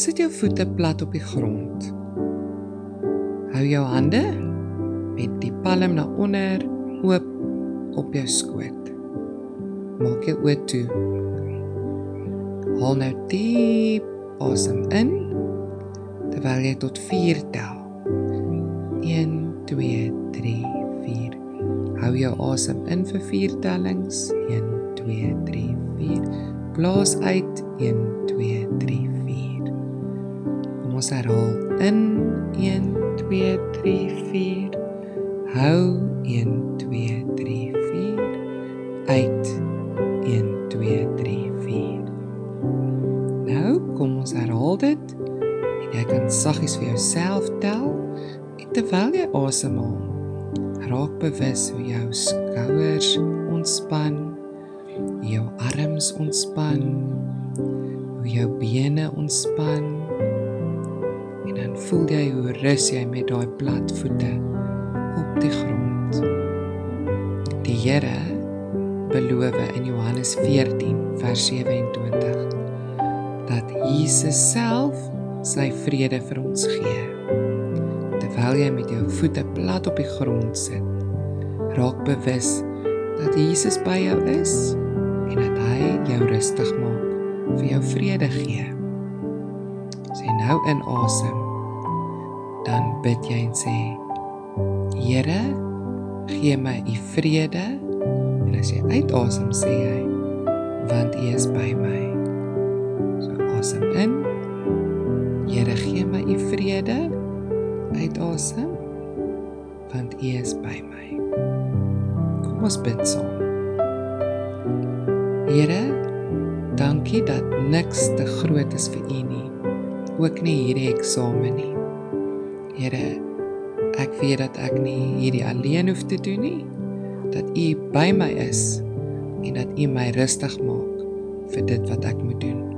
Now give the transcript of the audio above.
Sit jou voete plat op die grond. Hou jou hande met die palm na onder, oop op jou skoot. Maak jou oë toe. Haal nou diep asem in, terwyl jy tot 4 tel. 1, 2, 3, 4. Hou jou asem in vir 4 tellings. 1, 2, 3, 4. Blaas uit. 1, 2, 3, 4. Kom ons herhaal in. 1, 2, 3, 4. Hou. 1, 2, 3, 4. Uit. 1, 2, 3, 4. Nou, kom ons herhaal dit. En jy kan saggies vir jouself tel. En terwyl jy asemhaal, raak bewus hoe jou skouers ontspan, jou arms ontspan, hoe jou bene ontspan, en dan voel jy hoe rus jy met daai plat voete op die grond. Die Here beloof in Johannes 14 vers 27 dat Jesus self sy vrede vir ons gee. Terwyl jy met jou voete plat op die grond sit, raak bewus dat Jesus by jou is en dat hy jou rustig maak vir jou vrede gee. As jy nou inasem, dan bid jy en sê, Here, gee my u vrede, en as jy uitasem sê jy, want u is by my. So asem in, Here, gee my u vrede, uitasem, want u is by my. Kom ons bid saam. Here, dankie dat niks te groot is vir u nie, ook nie hierdie eksamen nie. Here, ek weet dat ek nie hierdie alleen hoef te doen nie, dat u by my is, en dat u my rustig maak vir dit wat ek moet doen.